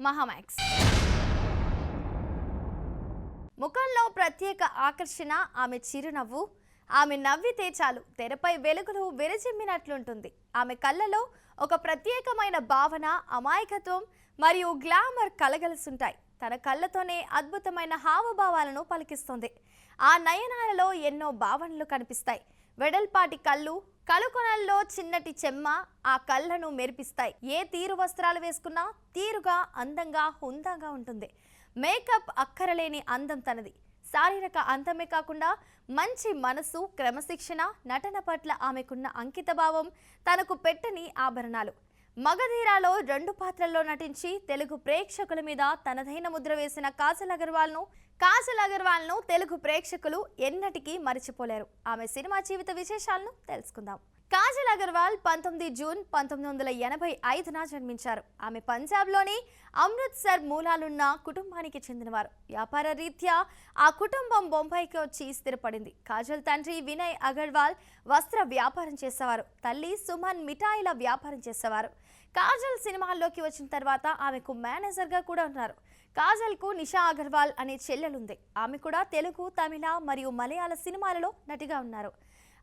మహామాక్స్. ముఖంలో ప్రత్యేక ఆకర్షణ ఆమె చిరునవ్వు. ఆమె నవ్వితే చాలు తెరపై వెలుగులు విరజిమ్మినట్లుంటుంది. ఆమె కళ్ళలో ఒక ప్రత్యేకమైన భావన, అమాయకత్వం మరియు గ్లామర్ కలగలుసుంటాయి. తన కళ్ళతోనే అద్భుతమైన హావభావాలను పలికిస్తుంది. ఆ నయనాలలో ఎన్నో భావనలు కనిపిస్తాయి. వెడల్పాటి కళ్ళు, కలుకొనల్లో చిన్నటి చెమ్మ ఆ కళ్ళను మెరిపిస్తాయి. ఏ తీరు వస్త్రాలు వేసుకున్నా తీరుగా, అందంగా, హుందాగా ఉంటుంది. మేకప్ అక్కరలేని అందం తనది. శారీరక అందమే కాకుండా మంచి మనసు, క్రమశిక్షణ, నటన పట్ల ఆమెకున్న అంకితభావం తనకు పెట్టని ఆభరణాలు. మగధీరాలో 2 పాత్రల్లో నటించి తెలుగు ప్రేక్షకుల మీద తనదైన ముద్ర వేసిన కాజల్ అగర్వాల్ను తెలుగు ప్రేక్షకులు ఎన్నటికీ మరిచిపోలేరు. ఆమె సినిమా జీవిత విశేషాలను తెలుసుకుందాం. కాజల్ అగర్వాల్ 19 జూన్ 1985న జన్మించారు. ఆమె పంజాబ్లోని అమృత్సర్ మూలాలున్న కుటుంబానికి చెందినవారు. వ్యాపార రీత్యా ఆ కుటుంబం బొంబాయికి వచ్చి స్థిరపడింది. కాజల్ తండ్రి వినయ్ అగర్వాల్ వస్త్ర వ్యాపారం చేసేవారు. తల్లి సుమన్ మిఠాయిల వ్యాపారం చేసేవారు. కాజల్ సినిమాల్లోకి వచ్చిన తర్వాత ఆమెకు మేనేజర్గా కూడా ఉన్నారు. కాజల్కు నిషా అగర్వాల్ అనే చెల్లెలుంది. ఆమె కూడా తెలుగు, తమిళ మరియు మలయాళ సినిమాలలో నటిగా ఉన్నారు.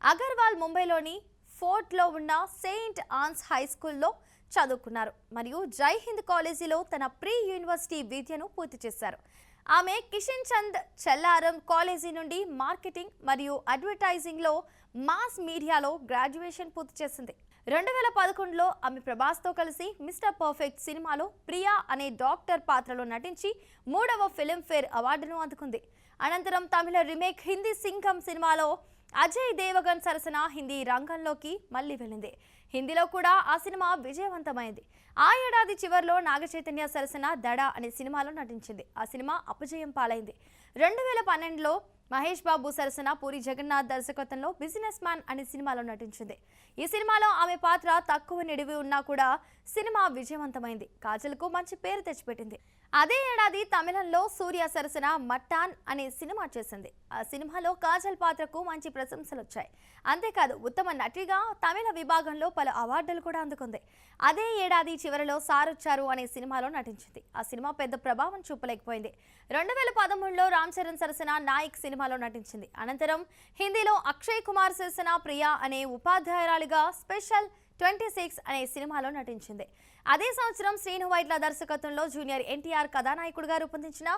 అగర్వాల్ ముంబైలోని ఫోర్ట్లో ఉన్న సెయింట్ ఆన్స్ హై స్కూల్లో చదువుకున్నారు మరియు జై హింద్ కాలేజీలో తన ప్రీ యూనివర్సిటీ విద్యను పూర్తి చేశారు. ఆమె కిషన్ చంద్ చెల్లారం కాలేజీ నుండి మార్కెటింగ్ మరియు అడ్వర్టైజింగ్లో మాస్ మీడియాలో గ్రాడ్యుయేషన్ పూర్తి చేసింది. 2011లో ఆమె ప్రభాస్తో కలిసి మిస్టర్ పర్ఫెక్ట్ సినిమాలో ప్రియా అనే డాక్టర్ పాత్రలో నటించి 3వ ఫిల్మ్ఫేర్ అవార్డును అందుకుంది. అనంతరం తమిళ రీమేక్ హిందీ సింఘం సినిమాలో అజయ్ దేవగన్ సరసన హిందీ రంగంలోకి మళ్ళీ వెళ్ళింది. హిందీలో కూడా ఆ సినిమా విజయవంతమైంది. ఆ ఏడాది చివరిలో నాగచైతన్య సరసన దడ అనే సినిమాలో నటించింది. ఆ సినిమా అపజయం పాలైంది. 2012లో మహేష్ బాబు సరసన పూరి జగన్నాథ్ దర్శకత్వంలో బిజినెస్ మ్యాన్ అనే సినిమాలో నటించింది. ఈ సినిమాలో ఆమె పాత్ర తక్కువ నిడివి ఉన్నా కూడా సినిమా విజయవంతమైంది. కాజల్కు మంచి పేరు తెచ్చిపెట్టింది. అదే ఏడాది తమిళంలో సూర్య సరసన మట్టాన్ అనే సినిమా చేసింది. ఆ సినిమాలో కాజల్ పాత్రకు మంచి ప్రశంసలు వచ్చాయి. అంతేకాదు ఉత్తమ నటిగా తమిళ విభాగంలో పలు అవార్డులు కూడా అందుకుంది. అదే ఏడాది చివరిలో సారొచ్చారు అనే సినిమాలో నటించింది. ఆ సినిమా పెద్ద ప్రభావం చూపలేకపోయింది. 2013లో రామ్ చరణ్ సరసన నాయక్ సినిమాలో నటించింది. అనంతరం హిందీలో అక్షయ్ కుమార్ సరసన ప్రియా అనే ఉపాధ్యాయురాలిగా స్పెషల్ 26 అనే సినిమాలో నటించింది. అదే సంవత్సరం శ్రీను వైట్ల దర్శకత్వంలో జూనియర్ ఎన్టీఆర్ కథానాయకుడిగా రూపొందించిన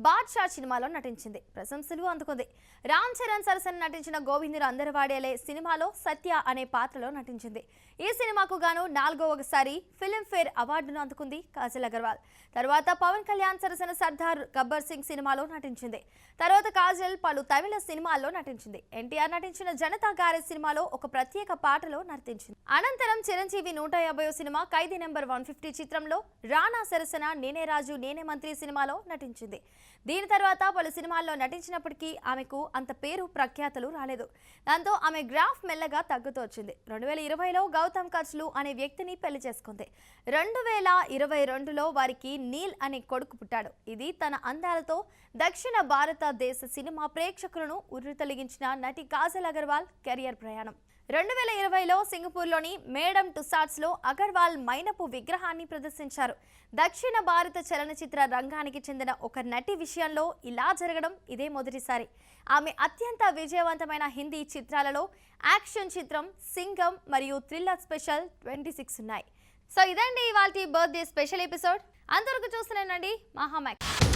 బాద్షా సినిమాలో నటించింది. ప్రశంసలు అందుకుంది. రామ్ చరణ్ సరసన నటించిన గోవిందుడు అందరవాడేలే సినిమాలో సత్య అనే పాత్రలో నటించింది. ఈ సినిమాకు గాను 4వసారి ఫిల్మ్ఫేర్ అవార్డును అందుకుంది కాజల్ అగర్వాల్. తర్వాత పవన్ కళ్యాణ్ సరసన సర్దార్ గబ్బర్ సింగ్ సినిమాలో నటించింది. తర్వాత కాజల్ పలు తమిళ సినిమాల్లో నటించింది. ఎన్టీఆర్ నటించిన జనతా గ్యారేజ్ సినిమాలో ఒక ప్రత్యేక పాటలో నటించింది. అనంతరం చిరంజీవి 150వ సినిమా ఖైదీ నెంబర్ 150 చిత్రంలో రానా సరసన నేనే రాజు నేనే మంత్రి సినిమాలో నటించింది. దీని తర్వాత పలు సినిమాల్లో నటించినప్పటికీ ఆమెకు అంత పేరు ప్రఖ్యాతలు రాలేదు. దాంతో ఆమె గ్రాఫ్ మెల్లగా తగ్గుతూ వచ్చింది. 2020లో గౌతమ్ కచ్లు అనే వ్యక్తిని పెళ్లి చేసుకుంది. 2022లో వారికి నీల్ అనే కొడుకు పుట్టాడు. ఇది తన అందాలతో దక్షిణ భారతదేశ సినిమా ప్రేక్షకులను ఉర్రుతొలగించిన నటి కాజల్ అగర్వాల్ కెరియర్ ప్రయాణం. 2020లో సింగపూర్లోని మేడమ్ టుసాడ్స్లో అగర్వాల్ మైనపు విగ్రహాన్ని ప్రదర్శించారు. దక్షిణ భారత చలనచిత్ర రంగానికి చెందిన ఒక నటి విషయంలో ఇలా జరగడం ఇదే మొదటిసారి. ఆమె అత్యంత విజయవంతమైన హిందీ చిత్రాలలో యాక్షన్ చిత్రం సింఘం మరియు థ్రిల్లర్ స్పెషల్ 26 ఉన్నాయి. సో ఇదండి ఇవాల్టి బర్త్డే స్పెషల్ ఎపిసోడ్. అంతవరకు చూస్తున్నానండి మహామాక్స్.